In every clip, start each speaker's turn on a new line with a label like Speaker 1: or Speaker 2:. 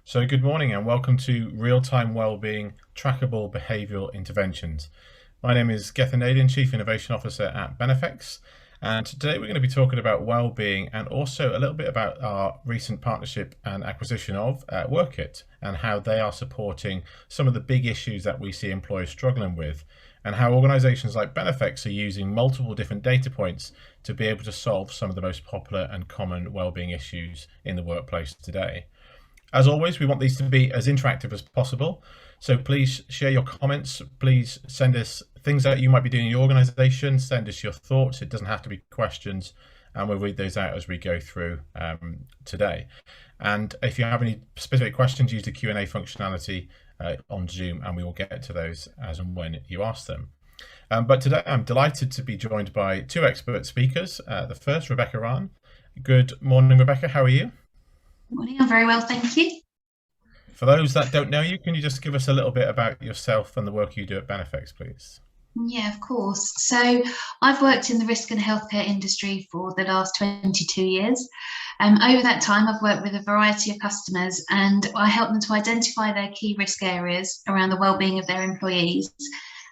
Speaker 1: So good morning and welcome to Real-Time Wellbeing Trackable Behavioural Interventions. My name is Gethin Nadin, Chief Innovation Officer at Benefex, and today we're going to be talking about wellbeing and also a little bit about our recent partnership and acquisition of Wrkit and how they are supporting some of the big issues that we see employers struggling with, and how organisations like Benefex are using multiple different data points to be able to solve some of the most popular and common wellbeing issues in the workplace today. As always, we want these to be as interactive as possible. So please share your comments. Please send us things that you might be doing in your organisation. Send us your thoughts. It doesn't have to be questions, and we'll read those out as we go through today. And if you have any specific questions, use the Q&A functionality on Zoom, and we will get to those as and when you ask them. But today I'm delighted to be joined by two expert speakers. The first, Rann. Good morning, Rebecca. How are you?
Speaker 2: Morning, I'm very well, thank you.
Speaker 1: For those that don't know you, can you just give us a little bit about yourself and the work you do at Benefex, please?
Speaker 2: Yeah, of course. So I've worked in the risk and healthcare industry for the last 22 years. Over that time, I've worked with a variety of customers and I help them to identify their key risk areas around the wellbeing of their employees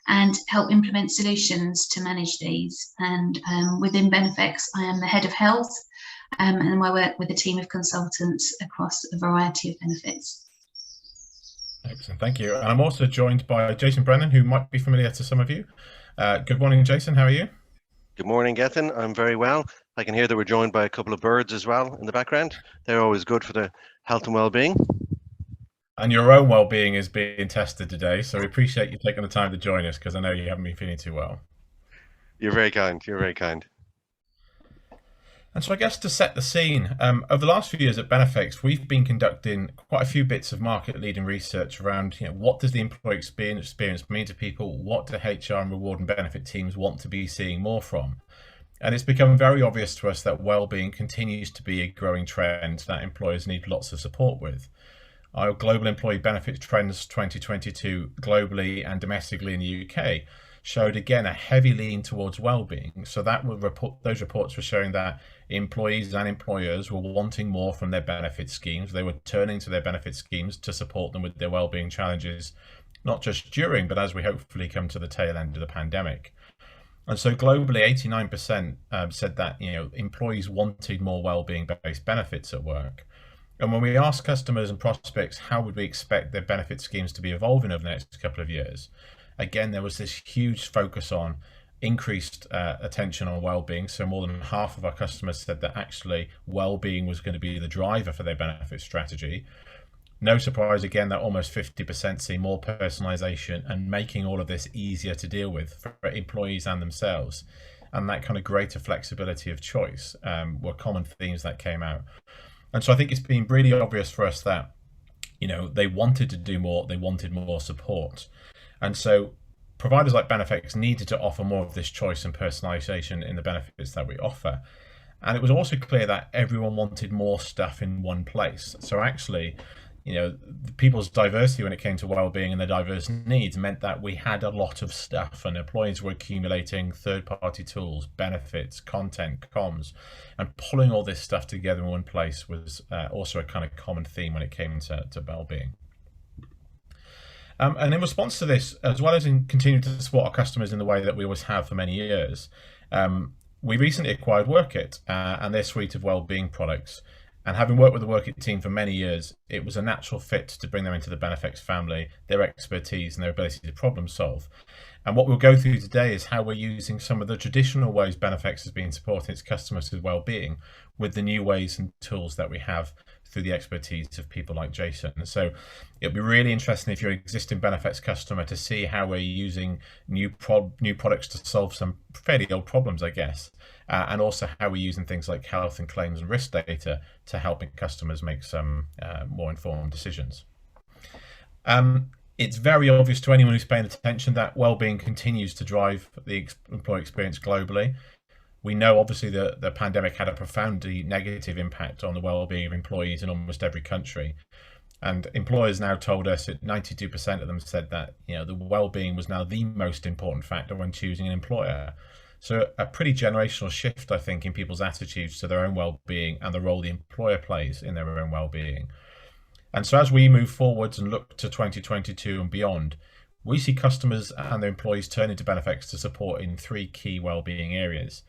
Speaker 2: and help implement solutions to manage these. And within Benefex, I am the head of health and I work with a team of consultants across a variety of benefits.
Speaker 1: Excellent, thank you. And I'm also joined by Jason Brennan, who might be familiar to some of you. Good morning, Jason. How are you?
Speaker 3: Good morning, Gethin. I'm very well. I can hear that we're joined by a couple of birds as well in the background. They're always good for the health and well-being.
Speaker 1: And your own well-being is being tested today, so we appreciate you taking the time to join us because I know you haven't been feeling too well.
Speaker 3: You're very kind. You're very kind.
Speaker 1: And so I guess to set the scene, over the last few years at Benefex, we've been conducting quite a few bits of market-leading research around, what does the employee experience mean to people? What do HR and reward and benefit teams want to be seeing more from? And it's become very obvious to us that well-being continues to be a growing trend that employers need lots of support with. Our Global Employee Benefits Trends 2022 globally and domestically in the UK showed again a heavy lean towards well-being. So those reports were showing that employees and employers were wanting more from their benefit schemes. They were turning to their benefit schemes to support them with their well-being challenges, not just during, but as we hopefully come to the tail end of the pandemic. And so globally, 89% said that employees wanted more well-being based benefits at work. And when we ask customers and prospects how would we expect their benefit schemes to be evolving over the next couple of years, again, there was this huge focus on increased attention on well-being. So more than half of our customers said that actually well-being was going to be the driver for their benefit strategy. No surprise again that almost 50% see more personalization and making all of this easier to deal with for employees and themselves. And that kind of greater flexibility of choice were common themes that came out. And so I think it's been really obvious for us that, they wanted to do more, they wanted more support. And so providers like Benefex needed to offer more of this choice and personalization in the benefits that we offer. And it was also clear that everyone wanted more stuff in one place. So actually, people's diversity when it came to well-being and their diverse needs meant that we had a lot of stuff and employees were accumulating third-party tools, benefits, content, comms, and pulling all this stuff together in one place was also a kind of common theme when it came to well-being. And in response to this, as well as in continuing to support our customers in the way that we always have for many years, we recently acquired Wrkit and their suite of well-being products. And having worked with the Wrkit team for many years, it was a natural fit to bring them into the Benefex family, their expertise and their ability to problem solve. And what we'll go through today is how we're using some of the traditional ways Benefex has been supporting its customers with well-being with the new ways and tools that we have through the expertise of people like Jason. So it'll be really interesting if you're an existing Benefex customer to see how we're using new products to solve some fairly old problems, I guess, and also how we're using things like health and claims and risk data to helping customers make some more informed decisions. It's very obvious to anyone who's paying attention that well-being continues to drive the employee experience globally. We know obviously the pandemic had a profoundly negative impact on the well-being of employees in almost every country. And employers now told us that 92% of them said that the well-being was now the most important factor when choosing an employer. So a pretty generational shift, I think, in people's attitudes to their own well-being and the role the employer plays in their own well-being. And so as we move forwards and look to 2022 and beyond, we see customers and their employees turning to Benefex to support in three key wellbeing areas.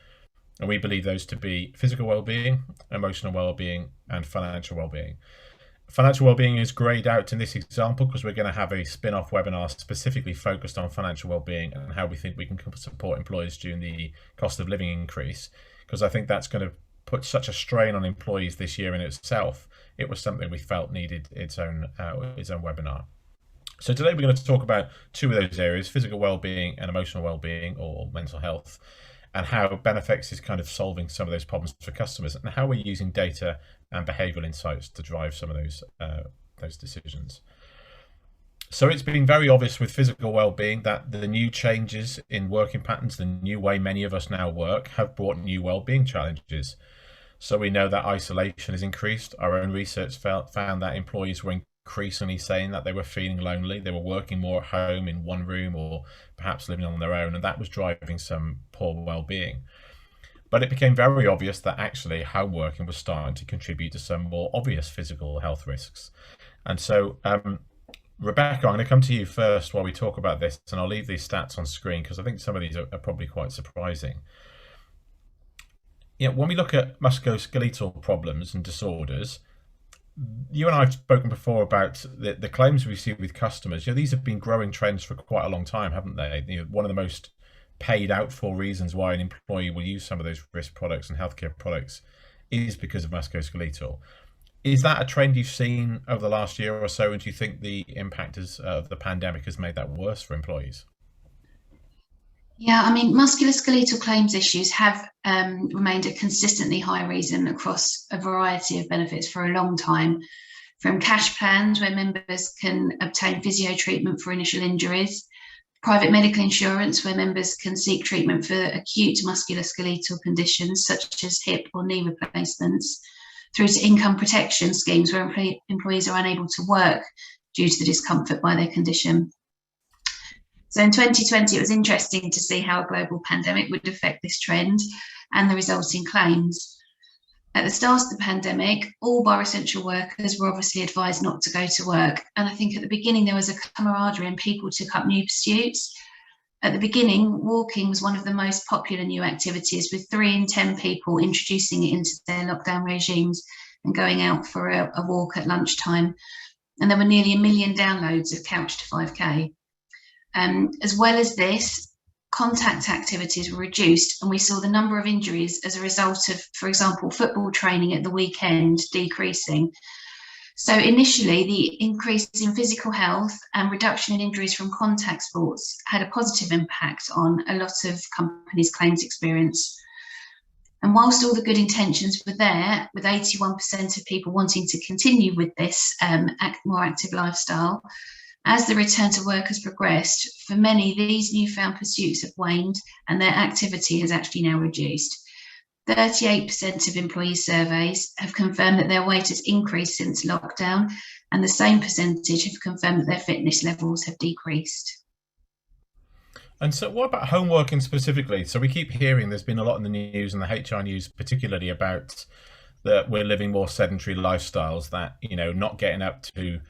Speaker 1: And we believe those to be physical well-being, emotional well-being, and financial well-being. Financial well-being is greyed out in this example because we're going to have a spin-off webinar specifically focused on financial well-being and how we think we can support employers during the cost of living increase, because I think that's going to put such a strain on employees this year in itself. It was something we felt needed its own webinar. So today we're going to talk about two of those areas, physical well-being and emotional well-being, or mental health, and how Benefex is kind of solving some of those problems for customers, and how we're using data and behavioural insights to drive some of those decisions. So it's been very obvious with physical well-being that the new changes in working patterns, the new way many of us now work, have brought new well-being challenges. So we know that isolation has increased. Our own research found that employees were increasingly saying that they were feeling lonely. They were working more at home in one room or perhaps living on their own, and that was driving some poor well-being. But it became very obvious that actually home working was starting to contribute to some more obvious physical health risks. And so, Rebecca, I'm going to come to you first while we talk about this, and I'll leave these stats on screen because I think some of these are probably quite surprising. When we look at musculoskeletal problems and disorders, you and I have spoken before about the claims we see with customers. These have been growing trends for quite a long time, haven't they? One of the most paid out for reasons why an employee will use some of those risk products and healthcare products is because of musculoskeletal. Is that a trend you've seen over the last year or so, and do you think the impact of the pandemic has made that worse for employees?
Speaker 2: Yeah, I mean, musculoskeletal claims issues have remained a consistently high reason across a variety of benefits for a long time, from cash plans where members can obtain physio treatment for initial injuries, private medical insurance where members can seek treatment for acute musculoskeletal conditions such as hip or knee replacements, through to income protection schemes where employees are unable to work due to the discomfort by their condition. So in 2020, it was interesting to see how a global pandemic would affect this trend and the resulting claims. At the start of the pandemic, all bar essential workers were obviously advised not to go to work. And I think at the beginning, there was a camaraderie and people took up new pursuits. At the beginning, walking was one of the most popular new activities, with 3 in 10 people introducing it into their lockdown regimes and going out for a walk at lunchtime. And there were nearly 1 million downloads of Couch to 5K. As well as this, contact activities were reduced, and we saw the number of injuries as a result of, for example, football training at the weekend decreasing. So initially, the increase in physical health and reduction in injuries from contact sports had a positive impact on a lot of companies' claims experience. And whilst all the good intentions were there, with 81% of people wanting to continue with this more active lifestyle, as the return to work has progressed, for many, these newfound pursuits have waned and their activity has actually now reduced. 38% of employee surveys have confirmed that their weight has increased since lockdown, and the same percentage have confirmed that their fitness levels have decreased.
Speaker 1: And so what about home working specifically? So we keep hearing there's been a lot in the news and the HR news particularly about that we're living more sedentary lifestyles, that, not getting up to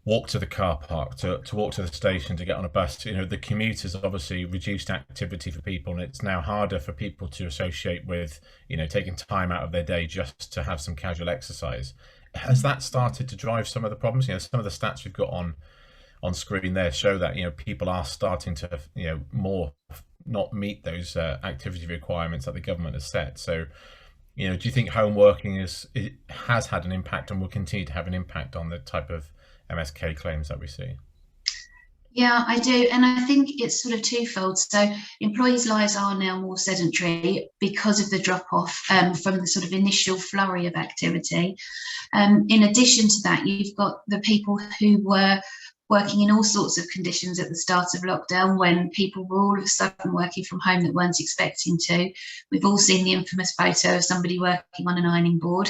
Speaker 1: walk to the car park, to walk to the station, to get on a bus. The commute has obviously reduced activity for people, and it's now harder for people to associate with, taking time out of their day just to have some casual exercise. Has that started to drive some of the problems? Some of the stats we've got on screen there show that, people are starting to, more not meet those activity requirements that the government has set. So, do you think home working has had an impact and will continue to have an impact on the type of MSK claims that we see?
Speaker 2: Yeah, I do. And I think it's sort of twofold. So employees' lives are now more sedentary because of the drop-off from the sort of initial flurry of activity. In addition to that, you've got the people who were working in all sorts of conditions at the start of lockdown, when people were all of a sudden working from home that weren't expecting to. We've all seen the infamous photo of somebody working on an ironing board.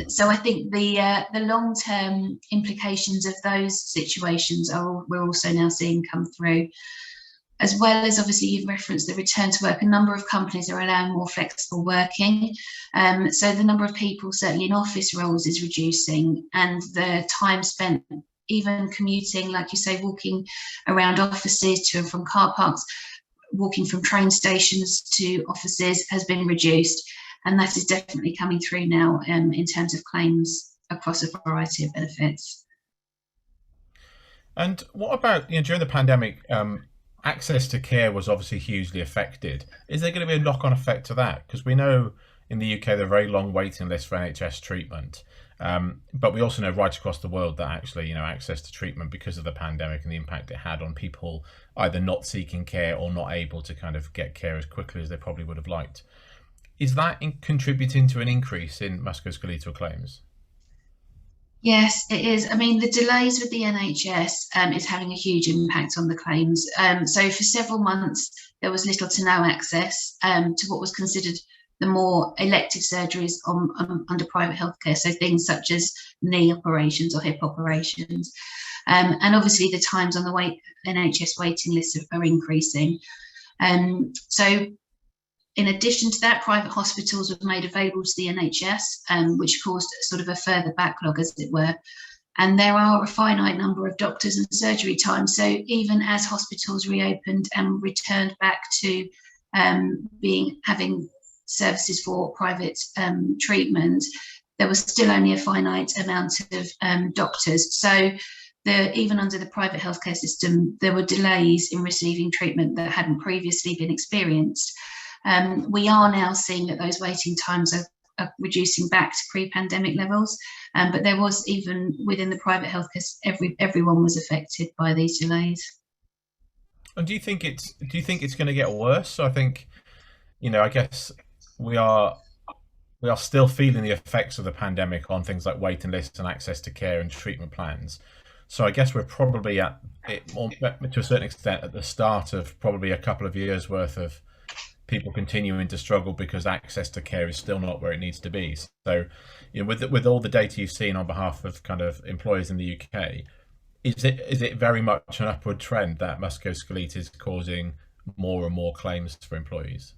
Speaker 2: So I think the long-term implications of those situations we're also now seeing come through. as well as obviously you've referenced the return to work, a number of companies are allowing more flexible working. So the number of people certainly in office roles is reducing, and the time spent even commuting, like you say, walking around offices to and from car parks, walking from train stations to offices has been reduced. And that is definitely coming through now in terms of claims across a variety of benefits.
Speaker 1: And what about, during the pandemic, access to care was obviously hugely affected. Is there going to be a knock-on effect to that? Because we know in the UK there are very long waiting lists for NHS treatment, but we also know right across the world that actually, access to treatment because of the pandemic and the impact it had on people either not seeking care or not able to kind of get care as quickly as they probably would have liked. Is that contributing to an increase in musculoskeletal claims?
Speaker 2: Yes, it is. I mean, the delays with the NHS is having a huge impact on the claims. So for several months, there was little to no access to what was considered the more elective surgeries under private healthcare. So things such as knee operations or hip operations. And obviously the times on the NHS waiting lists are increasing. So in addition to that, private hospitals were made available to the NHS, which caused sort of a further backlog, as it were. And there are a finite number of doctors and surgery times. So even as hospitals reopened and returned back to having services for private treatment, there was still only a finite amount of doctors. So even under the private healthcare system, there were delays in receiving treatment that hadn't previously been experienced. We are now seeing that those waiting times are reducing back to pre-pandemic levels, but there was, even within the private healthcare, everyone was affected by these delays.
Speaker 1: And do you think it's going to get worse? So I think, I guess we are still feeling the effects of the pandemic on things like waiting lists and access to care and treatment plans. So I guess we're probably to a certain extent at the start of probably a couple of years worth of people continuing to struggle because access to care is still not where it needs to be. So, with all the data you've seen on behalf of kind of employers in the UK, is it very much an upward trend that musculoskeletal is causing more and more claims for employees?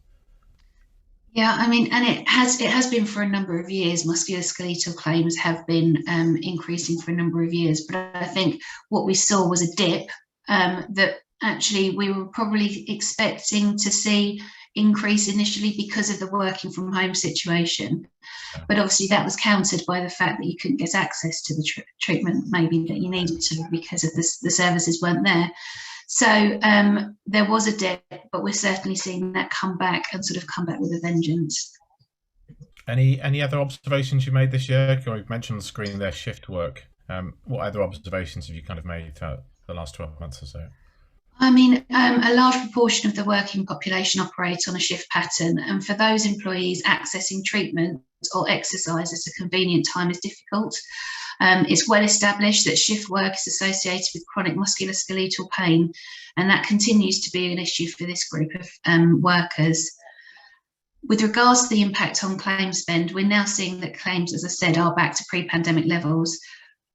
Speaker 2: Yeah, I mean, and it has been for a number of years. Musculoskeletal claims have been increasing for a number of years, but I think what we saw was a dip that actually we were probably expecting to see increase initially because of the working from home situation, but obviously that was countered by the fact that you couldn't get access to the treatment maybe that you needed to because of the services weren't there. So there was a dip, but we're certainly seeing that come back with a vengeance.
Speaker 1: Any other observations you made this year? You've mentioned on the screen there shift work. What other observations have you kind of made throughout the last 12 months or so?
Speaker 2: I mean, a large proportion of the working population operates on a shift pattern, and for those employees, accessing treatment or exercise at a convenient time is difficult. It's well established that shift work is associated with chronic musculoskeletal pain, and that continues to be an issue for this group of workers. With regards to the impact on claim spend, we're now seeing that claims, as I said, are back to pre-pandemic levels.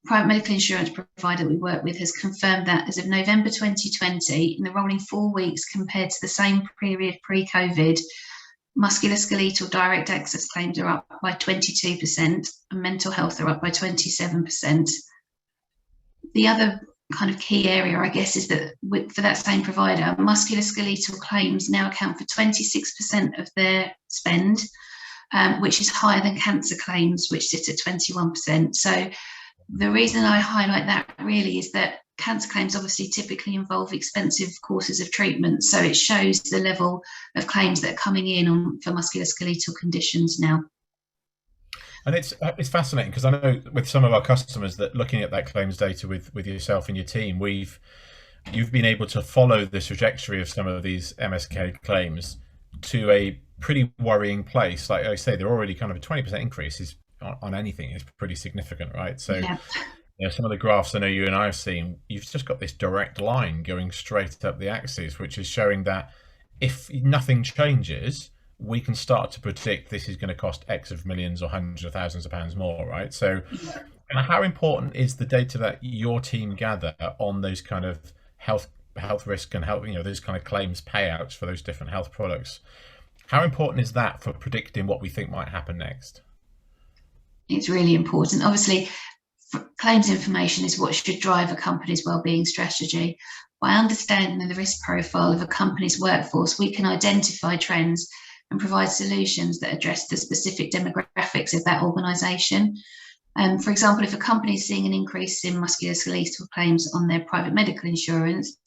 Speaker 2: Private medical insurance provider we work with has confirmed that as of November 2020, in the rolling 4 weeks compared to the same period pre-COVID, musculoskeletal direct access claims are up by 22% and mental health are up by 27%. The other kind of key area, I guess, is that for that same provider, musculoskeletal claims now account for 26% of their spend, which is higher than cancer claims, which sit at 21%. So the reason I highlight that really is that cancer claims obviously typically involve expensive courses of treatment. So it shows the level of claims that are coming in for musculoskeletal conditions now.
Speaker 1: And it's fascinating because I know with some of our customers that looking at that claims data with yourself and your team, you've been able to follow the trajectory of some of these MSK claims to a pretty worrying place. Like I say, they're already kind of a 20% increase on anything is pretty significant, right? So yeah. Some of the graphs I know you and I have seen, you've just got this direct line going straight up the axis, which is showing that if nothing changes, we can start to predict this is going to cost X of millions or hundreds of thousands of pounds more, right? So how important is the data that your team gather on those kind of health health risk and health, those kind of claims payouts for those different health products. How important is that for predicting what we think might happen next?
Speaker 2: It's really important. Obviously, claims information is what should drive a company's wellbeing strategy. By understanding the risk profile of a company's workforce, we can identify trends and provide solutions that address the specific demographics of that organisation. For example, if a company is seeing an increase in musculoskeletal claims on their private medical insurance,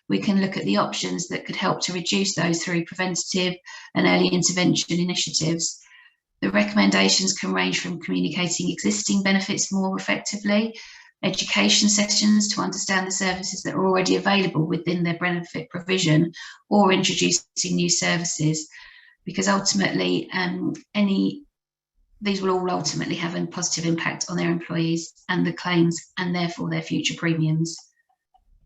Speaker 2: we can look at the options that could help to reduce those through preventative and early intervention initiatives. The recommendations can range from communicating existing benefits more effectively, education sessions to understand the services that are already available within their benefit provision, or introducing new services, because ultimately these will all ultimately have a positive impact on their employees and the claims, and therefore their future premiums.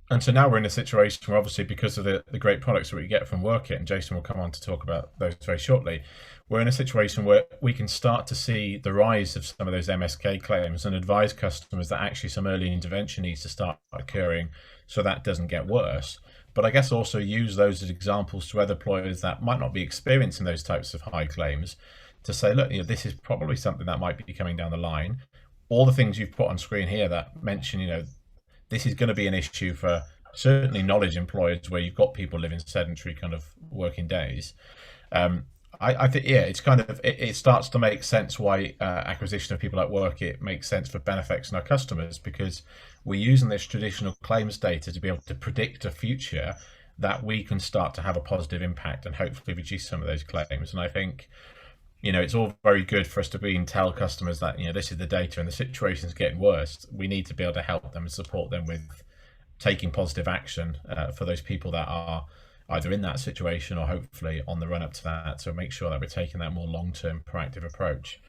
Speaker 1: And so now we're in a situation where, obviously, because of the great products that we get from Wrkit, and Jason will come on to talk about those very shortly, we're in a situation where we can start to see the rise of some of those MSK claims and advise customers that actually some early intervention needs to start occurring so that doesn't get worse. But I guess also use those as examples to other employers that might not be experiencing those types of high claims to say, look, this is probably something that might be coming down the line. All the things you've put on screen here that mention, this is going to be an issue for certainly knowledge employers where you've got people living sedentary kind of working days. I think, it's kind of, it starts to make sense why acquisition of people like Wrkit makes sense for Benefex and our customers, because we're using this traditional claims data to be able to predict a future that we can start to have a positive impact and hopefully reduce some of those claims. And I think, it's all very good for us to tell customers that, this is the data and the situation's getting worse. We need to be able to help them and support them with taking positive action for those people that are either in that situation or hopefully on the run up to that, to make sure that we're taking that more long-term proactive approach.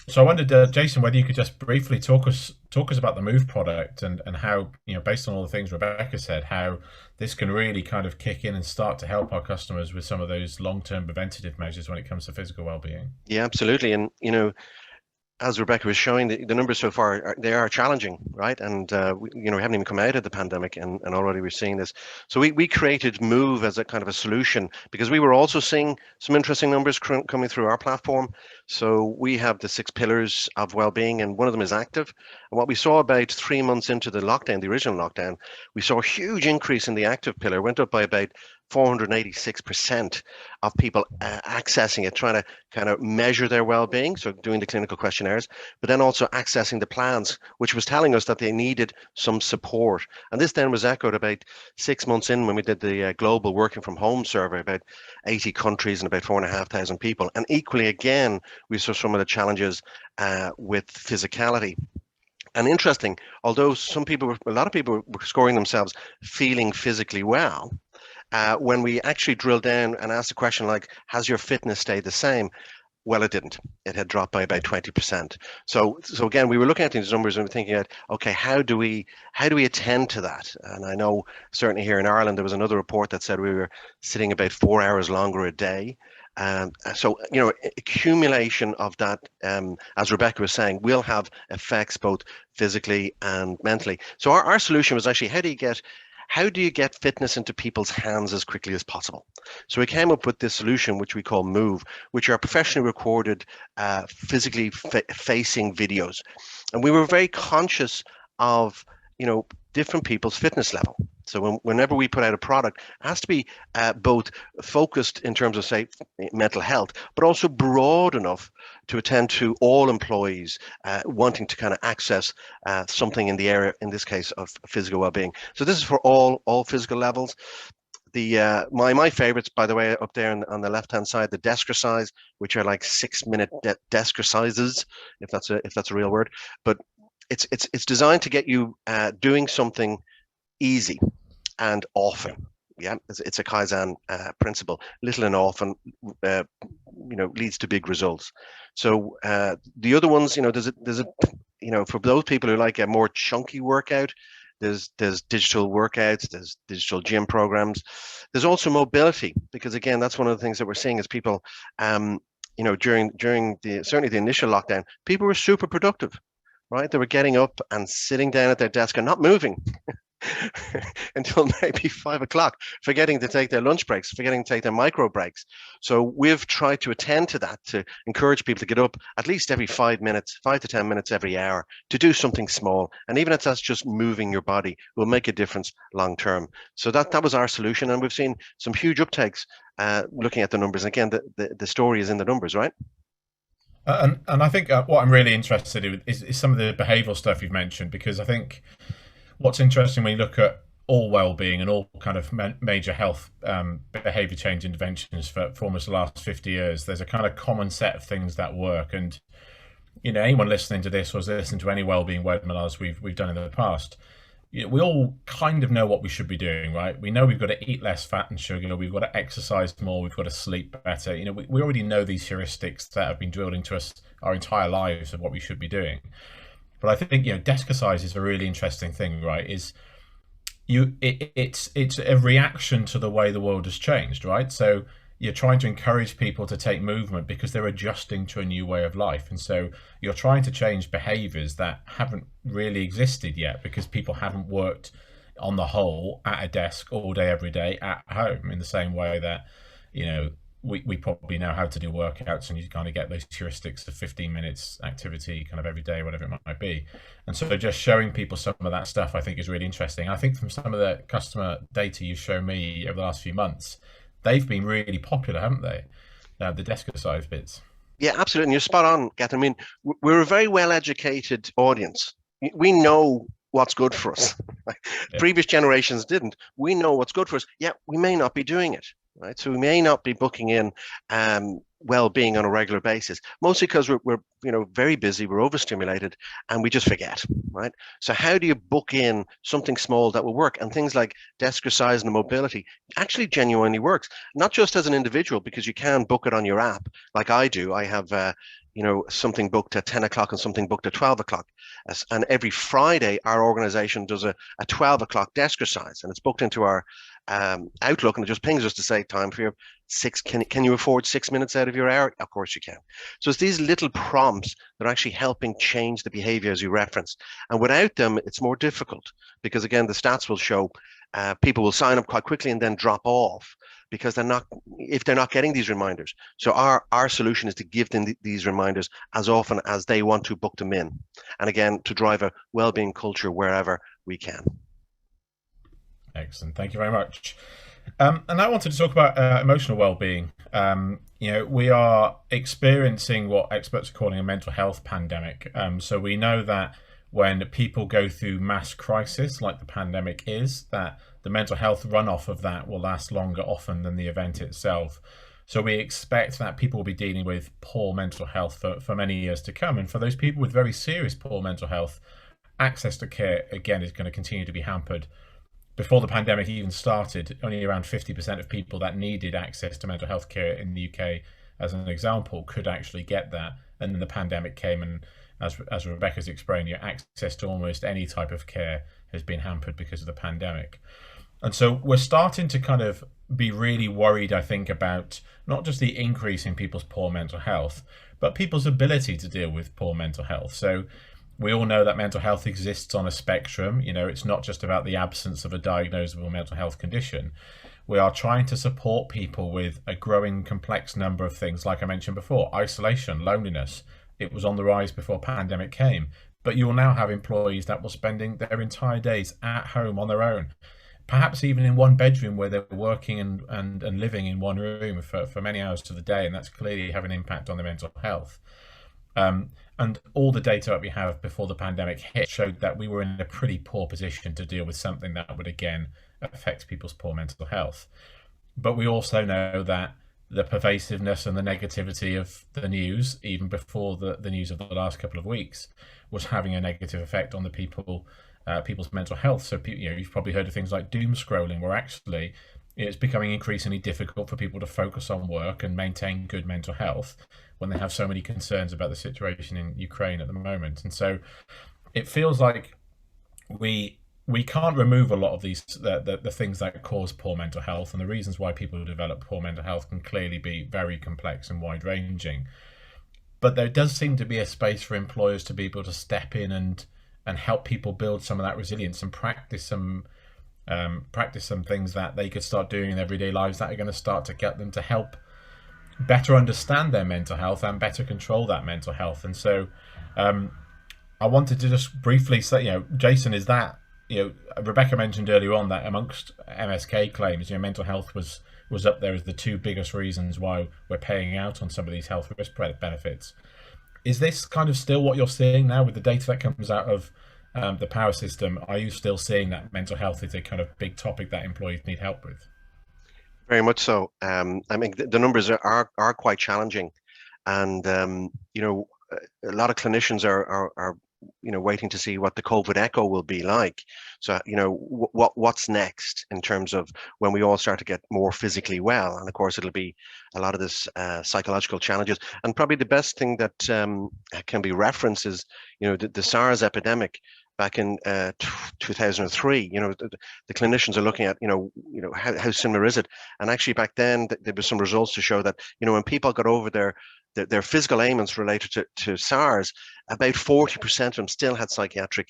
Speaker 1: So I wondered, Jason, whether you could just briefly talk us about the Move product and how, based on all the things Rebecca said, how this can really kind of kick in and start to help our customers with some of those long-term preventative measures when it comes to physical well-being.
Speaker 3: Yeah, absolutely. And, as Rebecca was showing, the numbers so far they are challenging, right? And we haven't even come out of the pandemic, and already we're seeing this. So we created Move as a kind of a solution because we were also seeing some interesting numbers coming through our platform. So we have the 6 pillars of well-being, and one of them is active. And what we saw about 3 months into the lockdown, the original lockdown, we saw a huge increase in the active pillar. Went up by about 486% of people accessing it, trying to kind of measure their well-being, so doing the clinical questionnaires, but then also accessing the plans, which was telling us that they needed some support. And this then was echoed about 6 months in when we did the global working from home survey, about 80 countries and about 4,500 people. And equally, again, we saw some of the challenges with physicality. And interesting, although a lot of people were scoring themselves feeling physically well, when we actually drilled down and asked a question like, has your fitness stayed the same? Well, it didn't. It had dropped by about 20%. So again, we were looking at these numbers and we're thinking, okay, how do we attend to that? And I know certainly here in Ireland, there was another report that said we were sitting about 4 hours longer a day. So, accumulation of that, as Rebecca was saying, will have effects both physically and mentally. So our solution was actually, how do you get fitness into people's hands as quickly as possible? So we came up with this solution, which we call Move, which are professionally recorded, physically facing videos. And we were very conscious of, different people's fitness level. So whenever we put out a product, it has to be both focused in terms of, say, mental health, but also broad enough to attend to all employees wanting to kind of access something in the area, in this case, of physical well-being. So this is for all physical levels. The my favorites, by the way, up there on the left-hand side, the Deskercise, which are like 6-minute Deskercises, if that's a real word, but it's designed to get you doing something easy and often. Yeah, it's a Kaizen principle. Little and often, leads to big results. So the other ones, for those people who like a more chunky workout, there's digital workouts, there's digital gym programs. There's also mobility, because again, that's one of the things that we're seeing is people, during certainly the initial lockdown, people were super productive. Right, they were getting up and sitting down at their desk and not moving. until maybe 5 o'clock, forgetting to take their lunch breaks, forgetting to take their micro breaks. So we've tried to attend to that, to encourage people to get up at least every 5 minutes, 5 to 10 minutes every hour, to do something small. And even if that's just moving your body, will make a difference long term. So that was our solution. And we've seen some huge uptakes looking at the numbers. Again, the story is in the numbers, right?
Speaker 1: And I think what I'm really interested in is some of the behavioural stuff you've mentioned, because I think what's interesting when you look at all well-being and all kind of major health behaviour change interventions for almost the last 50 years, there's a kind of common set of things that work. And anyone listening to this or listening to any well-being webinars we've done in the past, we all kind of know what we should be doing, right? We know we've got to eat less fat and sugar, we've got to exercise more, we've got to sleep better. We already know these heuristics that have been drilled into us our entire lives of what we should be doing. But I think desk-ercise is a really interesting thing, right? It's a reaction to the way the world has changed, right? So you're trying to encourage people to take movement because they're adjusting to a new way of life. And so you're trying to change behaviors that haven't really existed yet because people haven't worked on the whole at a desk all day, every day at home in the same way that, we probably know how to do workouts, and you kind of get those heuristics of 15 minutes activity kind of every day, whatever it might be. And so just showing people some of that stuff, I think, is really interesting. I think from some of the customer data you've shown me over the last few months, they've been really popular, haven't they? The desk-ercise bits.
Speaker 3: Yeah, absolutely. And you're spot on, Gethin. I mean, we're a very well-educated audience. We know what's good for us. Yeah. Previous generations didn't. We know what's good for us, yet we may not be doing it, right? So we may not be booking in well-being on a regular basis, mostly because we're very busy, we're overstimulated, and we just forget, right? So how do you book in something small that will work? And things like desk-ercise and mobility actually genuinely works, not just as an individual, because you can book it on your app, like I do. I have something booked at 10 o'clock and something booked at 12 o'clock. And every Friday, our organization does a 12 o'clock desk-ercise, and it's booked into our Outlook, and it just pings us to say, time for your can you afford 6 minutes out of your hour? Of course you can. So it's these little prompts that are actually helping change the behavior, as you referenced. And without them, it's more difficult, because again, the stats will show people will sign up quite quickly and then drop off because they're not getting these reminders. So our solution is to give them these reminders as often as they want to book them in. And again, to drive a well-being culture wherever we can.
Speaker 1: Excellent. Thank you very much. And I wanted to talk about emotional well-being. We are experiencing what experts are calling a mental health pandemic. So we know that when people go through mass crisis like the pandemic is, that the mental health runoff of that will last longer often than the event itself. So we expect that people will be dealing with poor mental health for many years to come. And for those people with very serious poor mental health, access to care, again, is going to continue to be hampered. Before the pandemic even started, only around 50% of people that needed access to mental health care in the UK, as an example, could actually get that. And then the pandemic came, and as Rebecca's explained, access to almost any type of care has been hampered because of the pandemic. And so we're starting to kind of be really worried, I think, about not just the increase in people's poor mental health, but people's ability to deal with poor mental health. So we all know that mental health exists on a spectrum. It's not just about the absence of a diagnosable mental health condition. We are trying to support people with a growing complex number of things, like I mentioned before: isolation, loneliness. It was on the rise before pandemic came, but you will now have employees that will spending their entire days at home on their own, perhaps even in one bedroom where they're working and living in one room for many hours of the day, and that's clearly having an impact on their mental health. And all the data that we have before the pandemic hit showed that we were in a pretty poor position to deal with something that would again affect people's poor mental health. But we also know that the pervasiveness and the negativity of the news, even before the news of the last couple of weeks, was having a negative effect on the people's mental health. So you've probably heard of things like doom scrolling, where actually it's becoming increasingly difficult for people to focus on work and maintain good mental health when they have so many concerns about the situation in Ukraine at the moment. And so it feels like we can't remove a lot of these the things that cause poor mental health, and the reasons why people develop poor mental health can clearly be very complex and wide-ranging. But there does seem to be a space for employers to be able to step in and and help people build some of that resilience and practice some things that they could start doing in everyday lives that are going to start to get them to help better understand their mental health and better control that mental health. And so I wanted to just briefly say, Jason, is that, Rebecca mentioned earlier on that amongst MSK claims, mental health was up there as the two biggest reasons why we're paying out on some of these health risk benefits. Is this kind of still what you're seeing now with the data that comes out of the power system? Are you still seeing that mental health is a kind of big topic that employees need help with?
Speaker 3: Very much so. I mean, the numbers are quite challenging, and a lot of clinicians are waiting to see what the COVID echo will be like. So what's next in terms of when we all start to get more physically well, and of course it'll be a lot of this psychological challenges. And probably the best thing that can be referenced is the SARS epidemic back in 2003. The clinicians are looking at how similar is it, and actually back then there was some results to show that when people got over their physical ailments related to SARS, about 40% of them still had psychiatric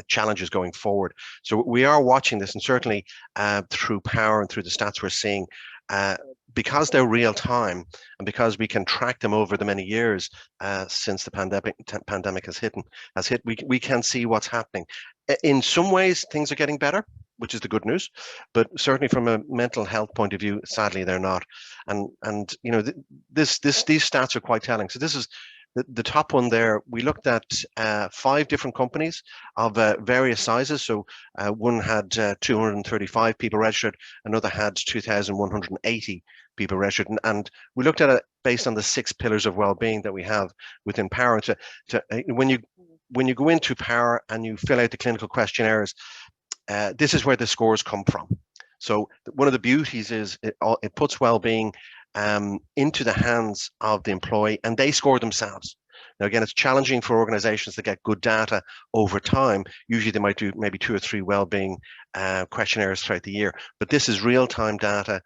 Speaker 3: challenges going forward. So we are watching this, and certainly through Power and through the stats we're seeing, because they're real time and because we can track them over the many years since the pandemic has hit, we can see what's happening. In some ways, things are getting better, which is the good news, but certainly from a mental health point of view, sadly, they're not. And these stats are quite telling. So this is the top one there. We looked at 5 different companies of various sizes. So one had 235 people registered, another had 2,180 people registered, and we looked at it based on the 6 pillars of well-being that we have within Power. When you go into Power and you fill out the clinical questionnaires, this is where the scores come from. So one of the beauties is it puts well-being into the hands of the employee, and they score themselves. Now, again, it's challenging for organizations to get good data over time. Usually they might do maybe 2 or 3 well-being questionnaires throughout the year, but this is real-time data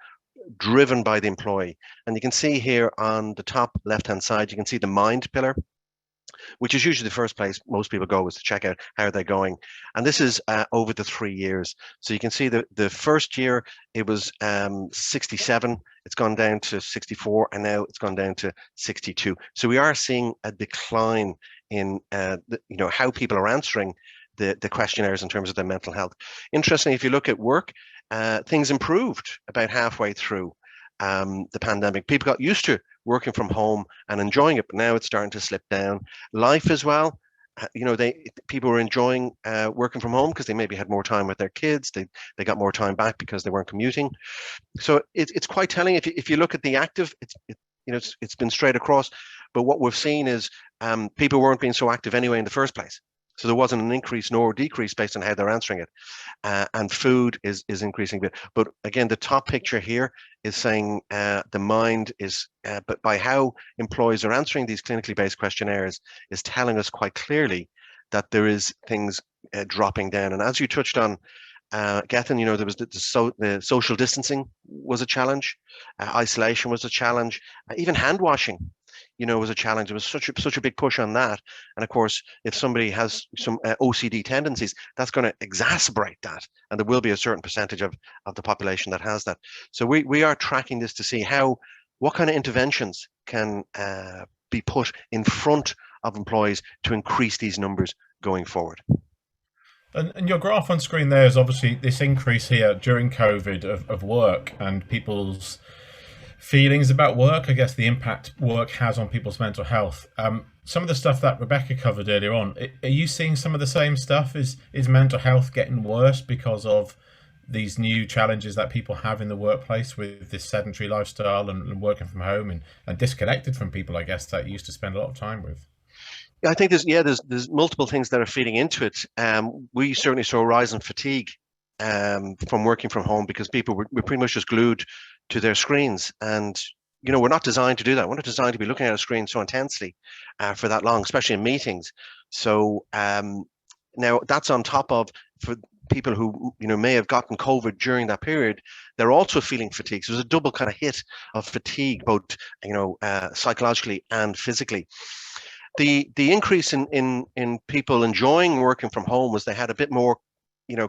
Speaker 3: driven by the employee. And you can see here on the top left-hand side, you can see the mind pillar, which is usually the first place most people go, is to check out how they're going. And this is over the 3 years. So you can see the first year it was 67, it's gone down to 64, and now it's gone down to 62. So we are seeing a decline in how people are answering the questionnaires in terms of their mental health. Interestingly, if you look at work, things improved about halfway through the pandemic. People got used to working from home and enjoying it, but now it's starting to slip down. Life as well, people were enjoying working from home because they maybe had more time with their kids. They got more time back because they weren't commuting. So it's quite telling. If you look at the active, it's been straight across. But what we've seen is people weren't being so active anyway in the first place. So there wasn't an increase nor decrease based on how they're answering it. And food is increasing a bit. But again, the top picture here is saying the mind is, but by how employees are answering these clinically based questionnaires is telling us quite clearly that there is things dropping down. And as you touched on, Gethin, there was the social distancing was a challenge, isolation was a challenge, even hand washing was a challenge. There was such a big push on that. And of course, if somebody has some OCD tendencies, that's going to exacerbate that. And there will be a certain percentage of the population that has that. So we are tracking this to see what kind of interventions can be put in front of employees to increase these numbers going forward.
Speaker 1: And your graph on screen there is obviously this increase here during COVID of work and people's feelings about work, I guess the impact work has on people's mental health. Some of the stuff that Rebecca covered earlier on, are you seeing some of the same stuff? Is mental health getting worse because of these new challenges that people have in the workplace with this sedentary lifestyle and working from home and disconnected from people, I guess, that you used to spend a lot of time with?
Speaker 3: Yeah, I think there's multiple things that are feeding into it. We certainly saw a rise in fatigue from working from home because people were pretty much just glued to their screens, and we're not designed to do that. We're not designed to be looking at a screen so intensely for that long, especially in meetings. So now that's on top of, for people who may have gotten COVID during that period, they're also feeling fatigue. So there's a double kind of hit of fatigue, both psychologically and physically. the increase in people enjoying working from home was they had a bit more,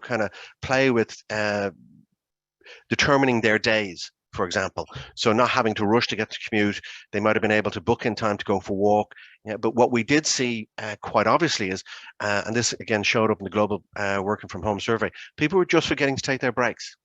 Speaker 3: kind of play with determining their days, for example. So not having to rush to get to commute, they might have been able to book in time to go for a walk. Yeah, but what we did see quite obviously is, and this again showed up in the global working from home survey, people were just forgetting to take their breaks.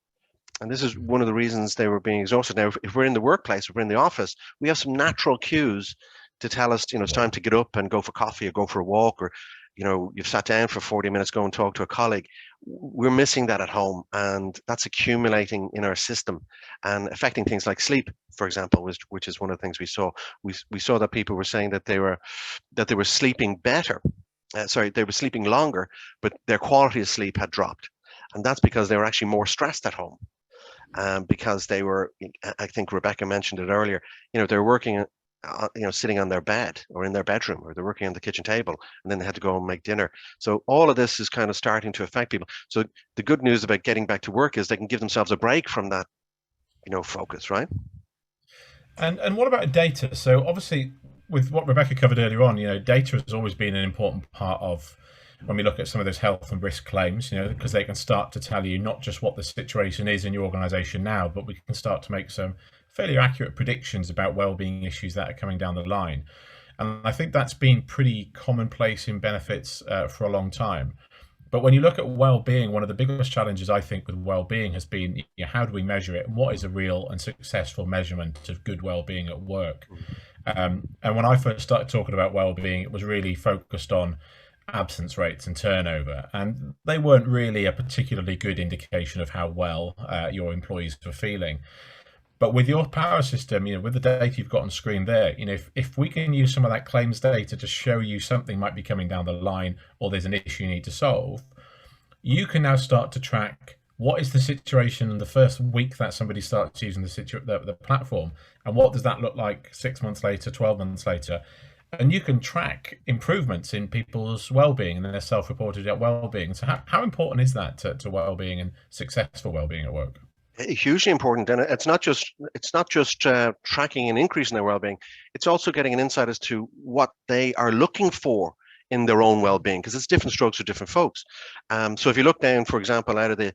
Speaker 3: And this is one of the reasons they were being exhausted. Now, if we're in the workplace, if we're in the office, we have some natural cues to tell us, it's time to get up and go for coffee or go for a walk, or, you've sat down for 40 minutes, go and talk to a colleague. We're missing that at home, and that's accumulating in our system and affecting things like sleep, for example, which is one of the things we saw. We saw that people were saying that they were sleeping better. They were sleeping longer, but their quality of sleep had dropped. And that's because they were actually more stressed at home. Because they were, I think Rebecca mentioned it earlier, they're working, sitting on their bed or in their bedroom, or they're working on the kitchen table, and then they had to go and make dinner. So all of this is kind of starting to affect people. So the good news about getting back to work is they can give themselves a break from that, focus, right?
Speaker 1: And what about data? So obviously, with what Rebecca covered earlier on, data has always been an important part of when we look at some of those health and risk claims, because they can start to tell you not just what the situation is in your organization now, but we can start to make some fairly accurate predictions about well-being issues that are coming down the line. And I think that's been pretty commonplace in benefits for a long time. But when you look at well-being, one of the biggest challenges I think with well-being has been, how do we measure it, and what is a real and successful measurement of good well-being at work? And when I first started talking about well-being, it was really focused on absence rates and turnover, and they weren't really a particularly good indication of how well your employees were feeling. But with your power system, with the data you've got on screen there, if we can use some of that claims data to show you something might be coming down the line, or there's an issue you need to solve, you can now start to track what is the situation in the first week that somebody starts using the platform, and what does that look like 6 months later, 12 months later. And you can track improvements in people's well-being and their self-reported well-being. So how important is that to well-being and successful well-being at work?
Speaker 3: Hugely important, and it's not just tracking an increase in their well-being. It's also getting an insight as to what they are looking for in their own well-being, because it's different strokes for different folks. So if you look down, for example, out of the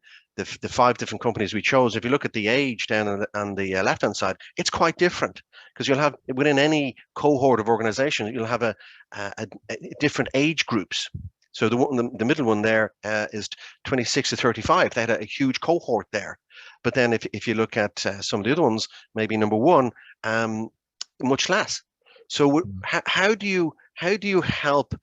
Speaker 3: 5 different companies we chose, if you look at the age down on the left-hand side, it's quite different, because you'll have, within any cohort of organization, you'll have a different age groups. So the middle one there is 26 to 35. They had a huge cohort there. But then if you look at some of the other ones, maybe number 1, much less. So how do you help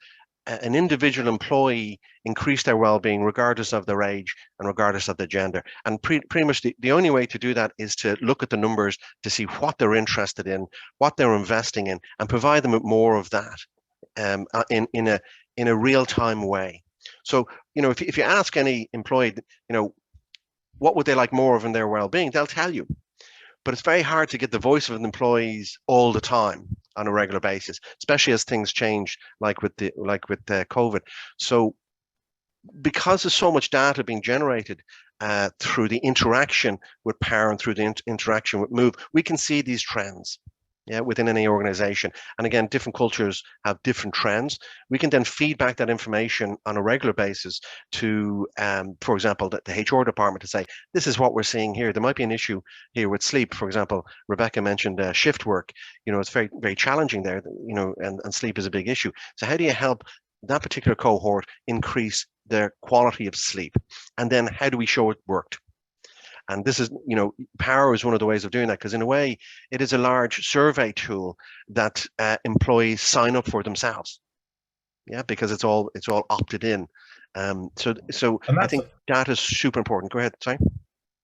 Speaker 3: an individual employee increase their well-being regardless of their age and regardless of their gender? And pretty much the only way to do that is to look at the numbers to see what they're interested in, what they're investing in, and provide them with more of that in a real-time way. So, if you ask any employee, what would they like more of in their well-being, they'll tell you. But it's very hard to get the voice of the employees all the time on a regular basis, especially as things change, like with COVID. So because there's so much data being generated through the interaction with power and through the interaction with move, we can see these trends within any organization. And again, different cultures have different trends. We can then feed back that information on a regular basis to, for example, the HR department to say, this is what we're seeing here. There might be an issue here with sleep. For example, Rebecca mentioned shift work. It's very, very challenging there, and sleep is a big issue. So how do you help that particular cohort increase their quality of sleep? And then how do we show it worked? And this is, power is one of the ways of doing that, because in a way, it is a large survey tool that employees sign up for themselves. Yeah, because it's all opted in. So I think data is super important. Go ahead, sorry.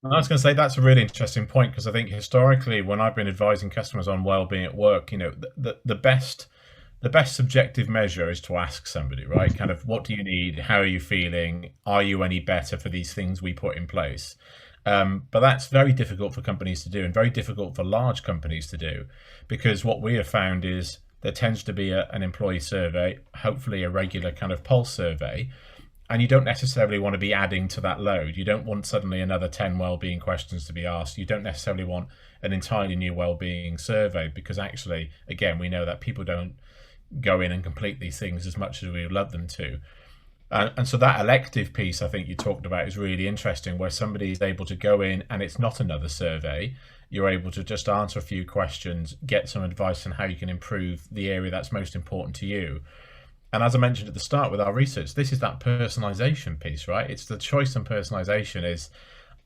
Speaker 1: I was going to say that's a really interesting point, because I think historically, when I've been advising customers on well-being at work, the best subjective measure is to ask somebody, right? Kind of, what do you need? How are you feeling? Are you any better for these things we put in place? But that's very difficult for companies to do, and very difficult for large companies to do, because what we have found is there tends to be an employee survey, hopefully a regular kind of pulse survey, and you don't necessarily want to be adding to that load. You don't want suddenly another 10 well-being questions to be asked. You don't necessarily want an entirely new well-being survey, because actually, again, we know that people don't go in and complete these things as much as we would love them to. And so that elective piece I think you talked about is really interesting, where somebody is able to go in and it's not another survey. You're able to just answer a few questions, get some advice on how you can improve the area that's most important to you. And as I mentioned at the start with our research, this is that personalization piece, right? It's the choice and personalization is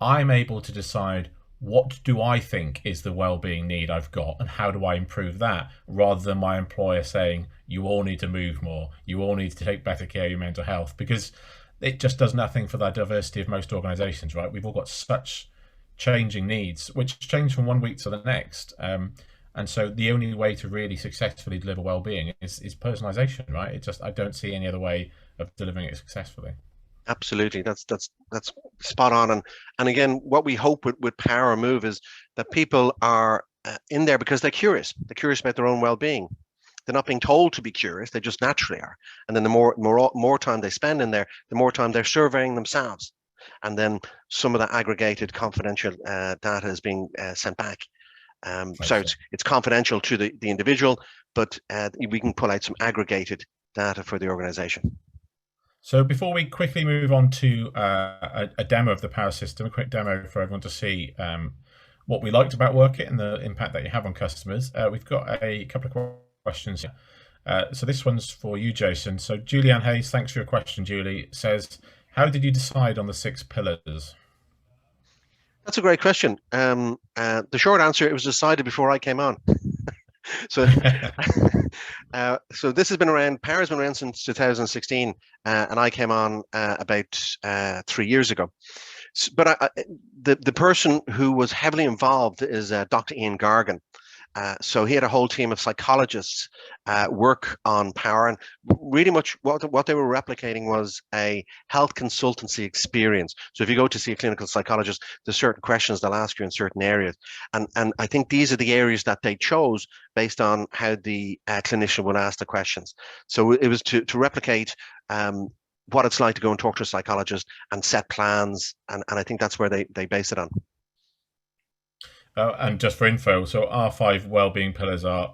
Speaker 1: I'm able to decide what do I think is the well-being need I've got and how do I improve that, rather than my employer saying you all need to move more, you all need to take better care of your mental health, because it just does nothing for the diversity of most organizations, right? We've all got such changing needs which change from one week to the next, and so the only way to really successfully deliver well-being is personalization, right? I don't see any other way of delivering it successfully.
Speaker 3: Absolutely, that's spot on. And again, what we hope with Power Move is that people are in there because they're curious. They're curious about their own well-being. They're not being told to be curious; they just naturally are. And then the more time they spend in there, the more time they're surveying themselves. And then some of that aggregated confidential data is being sent back. So it's confidential to the individual, but we can pull out some aggregated data for the organization.
Speaker 1: So before we quickly move on to a demo of the Power system, a quick demo for everyone to see what we liked about Wrkit and the impact that you have on customers, we've got a couple of questions here. So this one's for you, Jason. So Julianne Hayes, thanks for your question, Julie, says, how did you decide on the 6 pillars?
Speaker 3: That's a great question. The short answer, it was decided before I came on. So, so this has been around. Power has been around since 2016, and I came on about 3 years ago. But the person who was heavily involved is Dr. Ian Gargan. So he had a whole team of psychologists work on Power, and really much what they were replicating was a health consultancy experience. So if you go to see a clinical psychologist, there's certain questions they'll ask you in certain areas, and I think these are the areas that they chose based on how the clinician would ask the questions. So it was to replicate what it's like to go and talk to a psychologist and set plans, and I think that's where they base it on.
Speaker 1: And just for info, so our 5 well-being pillars are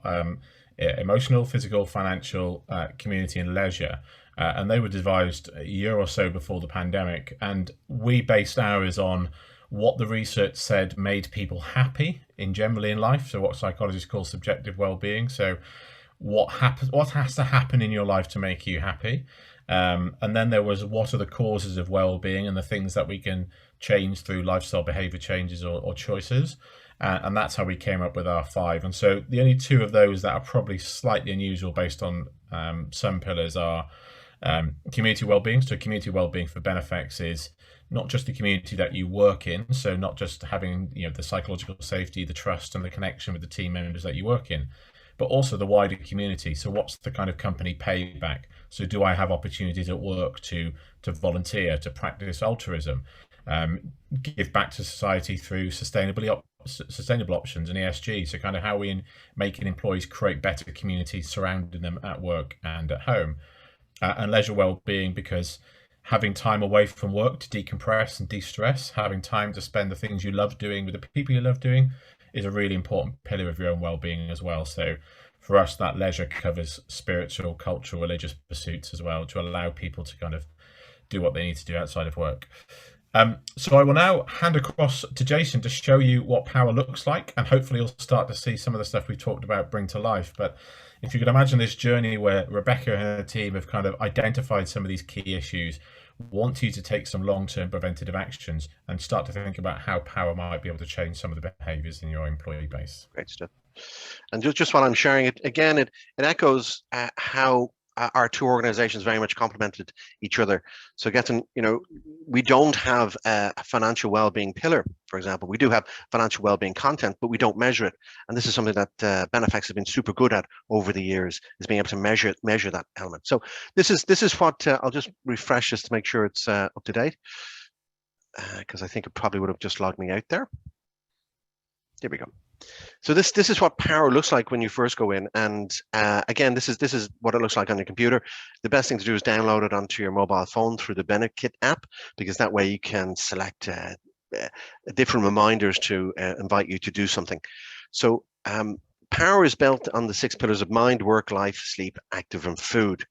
Speaker 1: emotional, physical, financial, community, and leisure. And they were devised a year or so before the pandemic. And we based ours on what the research said made people happy generally in life. So what psychologists call subjective well-being. So what has to happen in your life to make you happy? And then there was what are the causes of well-being and the things that we can change through lifestyle behavior changes or choices. And that's how we came up with our 5. And so the only 2 of those that are probably slightly unusual based on some pillars are community well-being. So community well-being for Benefex is not just the community that you work in, so not just having the psychological safety, the trust and the connection with the team members that you work in, but also the wider community. So what's the kind of company payback? So do I have opportunities at work to volunteer, to practice altruism, give back to society through sustainable options and ESG? So kind of how we making employees create better communities surrounding them at work and at home. And leisure well-being, because having time away from work to decompress and de-stress, having time to spend the things you love doing with the people you love doing is a really important pillar of your own well-being as well. So for us, that leisure covers spiritual, cultural, religious pursuits as well, to allow people to kind of do what they need to do outside of work. So I will now hand across to Jason to show you what Power looks like, and hopefully you'll start to see some of the stuff we've talked about bring to life. But if you could imagine this journey where Rebecca and her team have kind of identified some of these key issues, want you to take some long-term preventative actions and start to think about how Power might be able to change some of the behaviours in your employee base.
Speaker 3: Great stuff. And just while I'm sharing it, again, it echoes how our 2 organizations very much complemented each other. So Gethin, we don't have a financial well-being pillar, for example. We do have financial well-being content, but we don't measure it. And this is something that Benefex has been super good at over the years, is being able to measure that element. So this is what I'll just refresh this to make sure it's up to date, because I think it probably would have just logged me out there. There we go. So this is what Power looks like when you first go in, and again, this is what it looks like on your computer. The best thing to do is download it onto your mobile phone through the Wrkit app, because that way you can select different reminders to invite you to do something. So Power is built on the 6 pillars of mind, work, life, sleep, active, and food.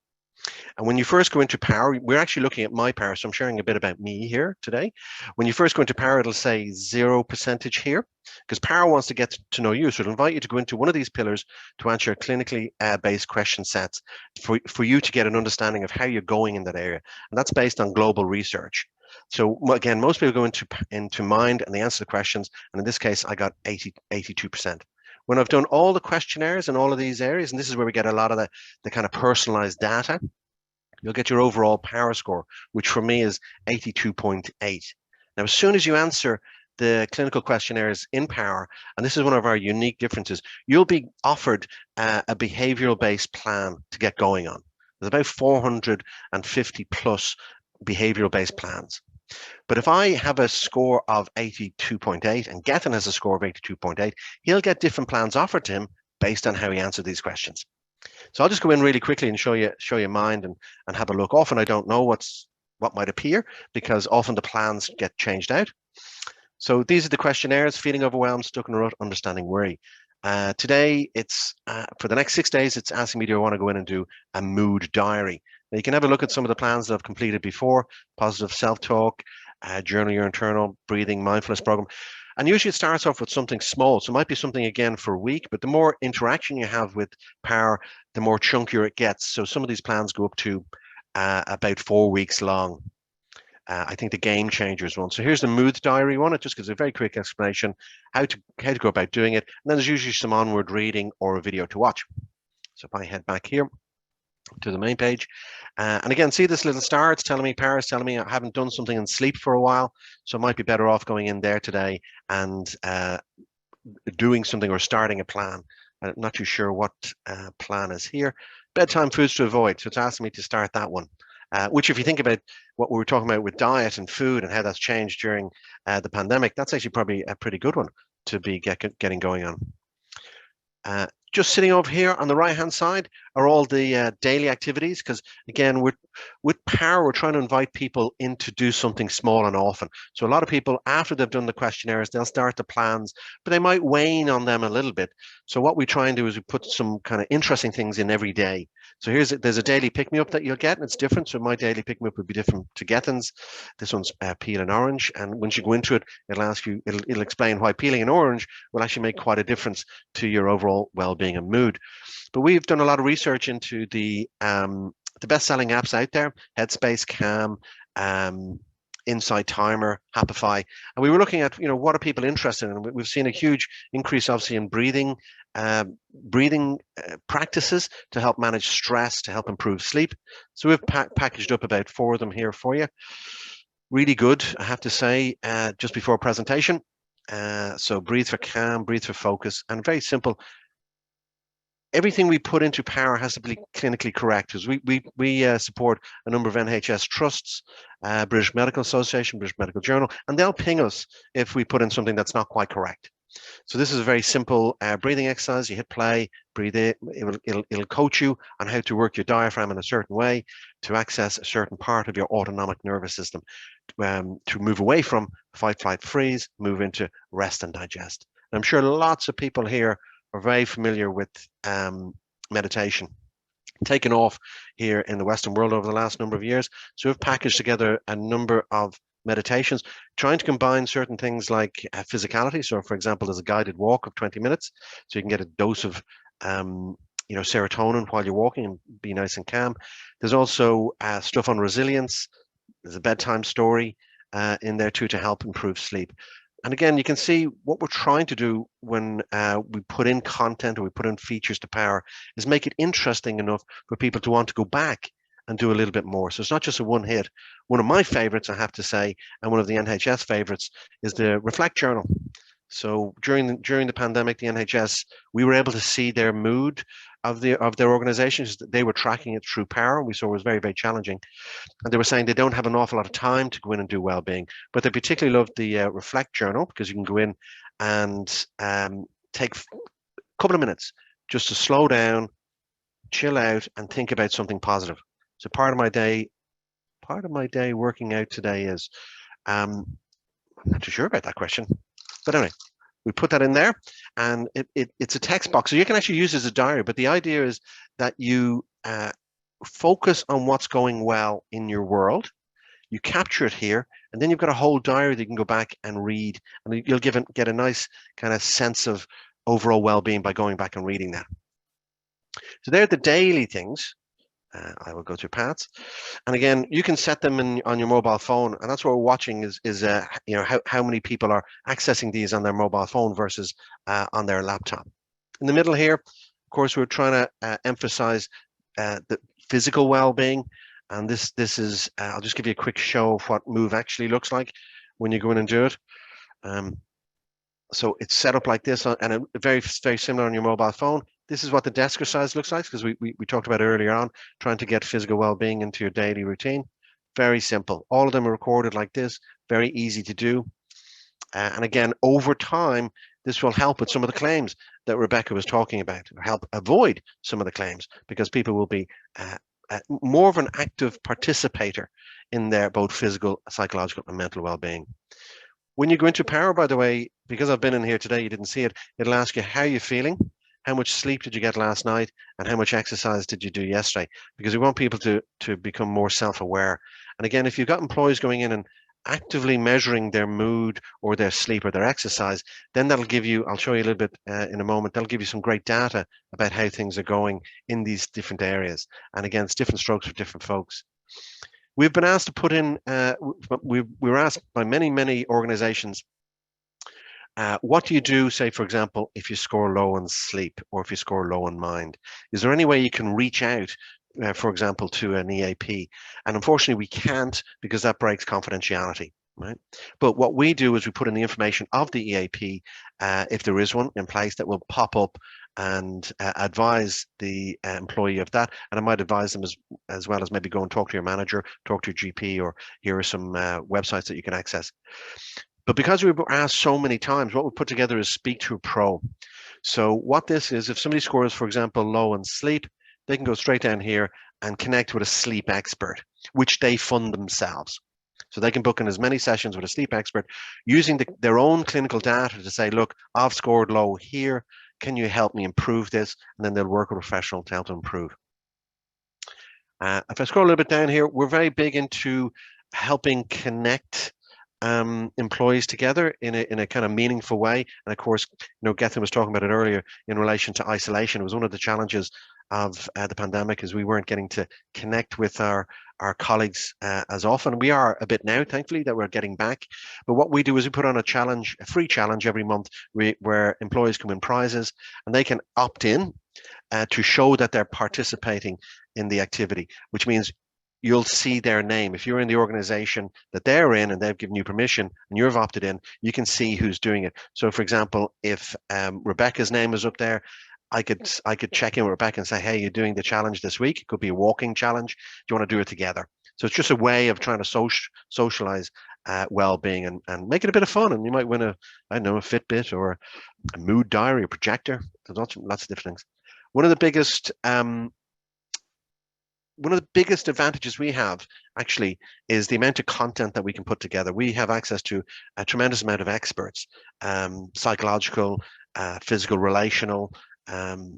Speaker 3: And when you first go into power, we're actually looking at my power. So I'm sharing a bit about me here today. When you first go into power, it'll say 0% here because power wants to get to know you. So it'll invite you to go into one of these pillars to answer clinically based question sets for you to get an understanding of how you're going in that area. And that's based on global research. So again, most people go into mind and they answer the questions. And in this case, I got 82%. When I've done all the questionnaires in all of these areas, and this is where we get a lot of the kind of personalized data, you'll get your overall power score, which for me is 82.8. Now, as soon as you answer the clinical questionnaires in power, and this is one of our unique differences, you'll be offered a behavioral based plan to get going on. There's about 450 plus behavioral based plans. But if I have a score of 82.8 and Gethin has a score of 82.8, he'll get different plans offered to him based on how he answered these questions. So I'll just go in really quickly and show you mind and have a look. Often I don't know what might appear because often the plans get changed out. So these are the questionnaires: feeling overwhelmed, stuck in a rut, understanding worry. Today, it's for the next 6 days, it's asking me, do I want to go in and do a mood diary? Now you can have a look at some of the plans that I've completed before: positive self-talk, journal your internal, breathing, mindfulness program. And usually it starts off with something small. So it might be something again for a week, but the more interaction you have with power, the more chunkier it gets. So some of these plans go up to about 4 weeks long. I think the game changers one. So here's the mood diary one. It just gives a very quick explanation how to go about doing it. And then there's usually some onward reading or a video to watch. So if I head back here to the main page, and again, see this little star, it's telling me, power is telling me I haven't done something in sleep for a while, so I might be better off going in there today and doing something or starting a plan. I'm not too sure what plan is here. Bedtime foods to avoid, so it's asking me to start that one, which if you think about what we were talking about with diet and food and how that's changed during the pandemic, that's actually probably a pretty good one to be getting going on. Just sitting over here on the right hand side are all the daily activities, because again, with power, we're trying to invite people in to do something small and often. So a lot of people, after they've done the questionnaires, they'll start the plans, but they might wane on them a little bit. So what we try and do is we put some kind of interesting things in every day. So there's a daily pick-me-up that you'll get, and it's different. So my daily pick-me-up would be different to Gethin's. This one's peel and orange, and once you go into it, it'll ask you, it'll explain why peeling an orange will actually make quite a difference to your overall well-being and mood. But we've done a lot of research into the best-selling apps out there: Headspace, Calm, Insight Timer, Happify, and we were looking at, what are people interested in? We've seen a huge increase, obviously, in breathing practices to help manage stress, to help improve sleep. So we've packaged up about 4 of them here for you. Really good, I have to say, just before presentation. So breathe for calm, breathe for focus, and very simple. Everything we put into power has to be clinically correct, because we support a number of NHS trusts, British Medical Association, British Medical Journal, and they'll ping us if we put in something that's not quite correct. So this is a very simple breathing exercise. You hit play, breathe in. It'll coach you on how to work your diaphragm in a certain way to access a certain part of your autonomic nervous system, to move away from fight, flight, freeze, move into rest and digest. And I'm sure lots of people here are very familiar with meditation, taken off here in the Western world over the last number of years. So we've packaged together a number of meditations, trying to combine certain things like physicality. So for example, there's a guided walk of 20 minutes, so you can get a dose of serotonin while you're walking and be nice and calm. There's also stuff on resilience. There's a bedtime story in there too to help improve sleep. And again, you can see what we're trying to do when we put in content or we put in features to power is make it interesting enough for people to want to go back and do a little bit more. So it's not just a one hit. One of my favorites, I have to say, and one of the NHS favorites, is the Reflect Journal. So during the pandemic, the NHS, we were able to see their mood of their organizations. They were tracking it through power. We saw it was very, very challenging. And they were saying they don't have an awful lot of time to go in and do well-being, but they particularly loved the Reflect Journal, because you can go in and take a couple of minutes just to slow down, chill out, and think about something positive. So part of my day working out today is, I'm not too sure about that question, but anyway, We put that in there, and it's a text box, so you can actually use it as a diary. But the idea is that you focus on what's going well in your world. You capture it here, and then you've got a whole diary that you can go back and read, and you'll get a nice kind of sense of overall well-being by going back and reading that. So they're the daily things. I will go to paths, and again, you can set them on your mobile phone, and that's what we're watching is you know, how many people are accessing these on their mobile phone versus on their laptop. In the middle here, of course, we're trying to emphasize the physical well-being, and this is I'll just give you a quick show of what Move actually looks like when you go in and do it. So it's set up like this, and very similar on your mobile phone. This is what the desk exercise looks like, because we talked about earlier on, trying to get physical well-being into your daily routine. Very simple. All of them are recorded like this, very easy to do. And again, over time, this will help with some of the claims that Rebecca was talking about, or help avoid some of the claims, because people will be more of an active participator in their both physical, psychological, and mental well-being. When you go into Power, by the way, because I've been in here today, you didn't see it, it'll ask you how you're feeling, how much sleep did you get last night, and how much exercise did you do yesterday, because we want people to become more self-aware. And again, if you've got employees going in and actively measuring their mood or their sleep or their exercise, then that'll give you, I'll show you a little bit in a moment, that'll give you some great data about how things are going in these different areas. And again, it's different strokes for different folks. We've been asked to put in, we were asked by many organizations, what do you do, say, for example, if you score low on sleep or if you score low on mind? Is there any way you can reach out, for example, to an EAP? And unfortunately, we can't, because that breaks confidentiality, right? But what we do is we put in the information of the EAP, if there is one in place, that will pop up and advise the employee of that. And I might advise them as well as maybe go and talk to your manager, talk to your GP, or here are some websites that you can access. But because we were asked so many times, what we put together is Speak to a Pro. So what this is, if somebody scores, for example, low on sleep, they can go straight down here and connect with a sleep expert, which they fund themselves. So they can book in as many sessions with a sleep expert using their own clinical data to say, look, I've scored low here. Can you help me improve this? And then they'll work with a professional to help them improve. If I scroll a little bit down here, we're very big into helping connect employees together in a kind of meaningful way. And of course, you know, Gethin was talking about it earlier in relation to isolation. It was one of the challenges of the pandemic, is we weren't getting to connect with our colleagues as often. We are a bit now, thankfully, that we're getting back. But what we do is we put on a challenge, a free challenge every month, where employees can win prizes, and they can opt in to show that they're participating in the activity, which means you'll see their name. If you're in the organization that they're in and they've given you permission and you've opted in, you can see who's doing it. So for example, if Rebecca's name is up there, I could check in with Rebecca and say, hey, you're doing the challenge this week. It could be a walking challenge. Do you want to do it together? So it's just a way of trying to socialize well-being and make it a bit of fun. And you might win a Fitbit or a mood diary, a projector. There's lots of different things. One of the biggest advantages we have actually is the amount of content that we can put together. We have access to a tremendous amount of experts, psychological, physical, relational,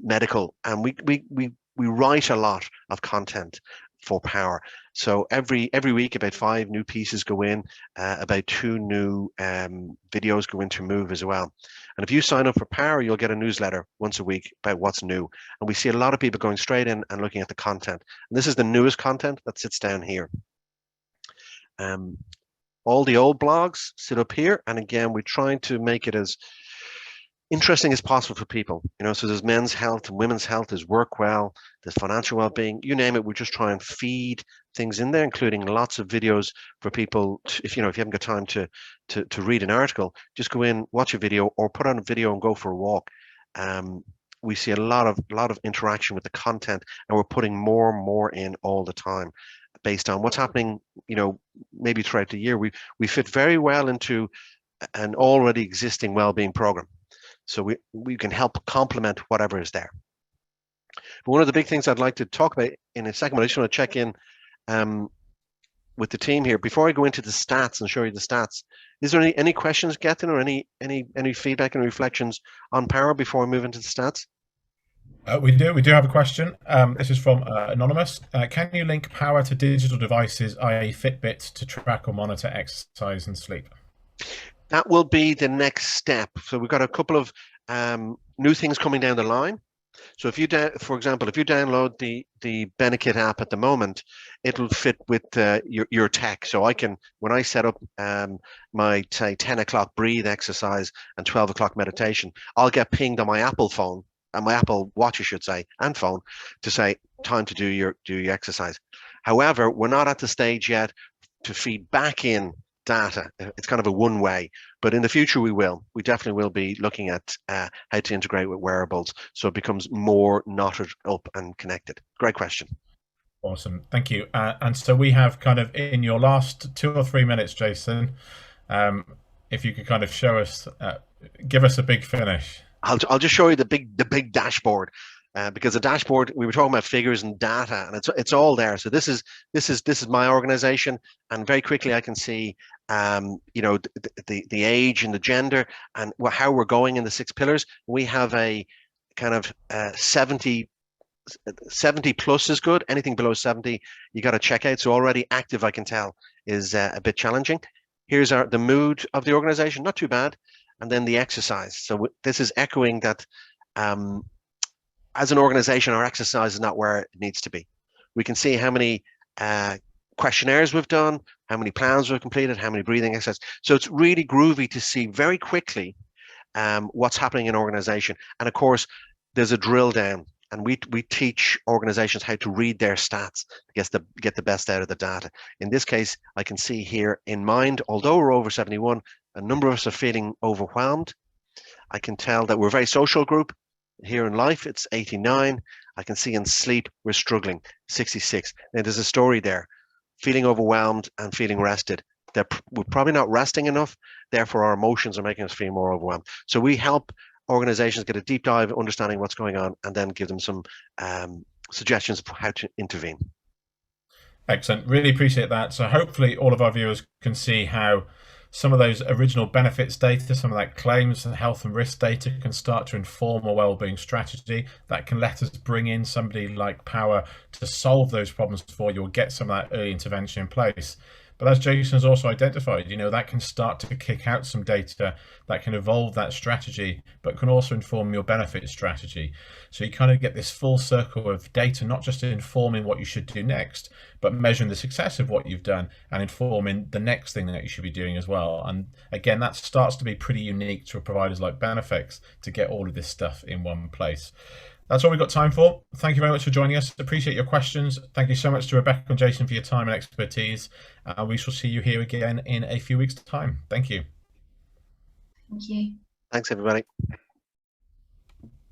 Speaker 3: medical, and we write a lot of content for Power. So every week about 5 new pieces go in, about 2 new videos go into Move as well. And if you sign up for Power, you'll get a newsletter once a week about what's new. And we see a lot of people going straight in and looking at the content. And this is the newest content that sits down here. All the old blogs sit up here. And again, we're trying to make it as interesting as possible for people. You know, so there's men's health and women's health, there's work well, there's financial well-being, you name it. We just try and feed things in there, including lots of videos for people to, if you haven't got time to read an article, just go in, watch a video, or put on a video and go for a walk. We see a lot of interaction with the content, and we're putting more and more in all the time based on what's happening, you know, maybe throughout the year. We fit very well into an already existing well-being program. So we can help complement whatever is there. But one of the big things I'd like to talk about in a second, but I just want to check in. with the team here. Before I go into the stats and show you the stats, is there any questions, Gethin, or any feedback and reflections on power before I move into the stats?
Speaker 1: We do have a question. This is from Anonymous. Can you link power to digital devices, i.e. Fitbits, to track or monitor exercise and sleep?
Speaker 3: That will be the next step. So we've got a couple of new things coming down the line. So if you, for example, if you download the Benefex app at the moment, it'll fit with your tech. So I can, when I set up my, say, 10 o'clock breathe exercise and 12 o'clock meditation, I'll get pinged on my Apple phone, and my Apple Watch, I should say, and phone, to say time to do your exercise. However, we're not at the stage yet to feed back in data. It's kind of a one way, but in the future we definitely will be looking at how to integrate with wearables so it becomes more knotted up and connected. Great question.
Speaker 1: Awesome, thank you. And so we have kind of, in your last 2 or 3 minutes, Jason, if you could kind of show us, give us a big finish.
Speaker 3: I'll just show you the big dashboard. Because the dashboard, we were talking about figures and data, and it's all there. So this is my organization, and very quickly I can see the age and the gender and how we're going in the 6 pillars. We have a kind of 70 plus is good. Anything below 70 you got to check out. So already active, I can tell, is a bit challenging. Here's the mood of the organization, not too bad, and then the exercise. So this is echoing that as an organization, our exercise is not where it needs to be. We can see how many questionnaires we've done, how many plans we've completed, how many breathing exercises. So it's really groovy to see very quickly what's happening in organization. And of course, there's a drill down, and we teach organizations how to read their stats to get the best out of the data. In this case, I can see here in mind, although we're over 71, a number of us are feeling overwhelmed. I can tell that we're a very social group. Here in life, it's 89. I can see in sleep, we're struggling, 66. Now, there's a story there. Feeling overwhelmed and feeling rested. We're probably not resting enough. Therefore, our emotions are making us feel more overwhelmed. So we help organizations get a deep dive, understanding what's going on, and then give them some suggestions of how to intervene.
Speaker 1: Excellent. Really appreciate that. So hopefully all of our viewers can see how some of those original benefits data, some of that claims and health and risk data can start to inform a wellbeing strategy that can let us bring in somebody like Power to solve those problems for you or get some of that early intervention in place. But as Jason has also identified, that can start to kick out some data that can evolve that strategy, but can also inform your benefit strategy. So you kind of get this full circle of data, not just informing what you should do next, but measuring the success of what you've done and informing the next thing that you should be doing as well. And again, that starts to be pretty unique to providers like Benefex to get all of this stuff in one place. That's all we've got time for. Thank you very much for joining us. Appreciate your questions. Thank you so much to Rebecca and Jason for your time and expertise. We shall see you here again in a few weeks' time. Thank you.
Speaker 2: Thank you.
Speaker 3: Thanks, everybody.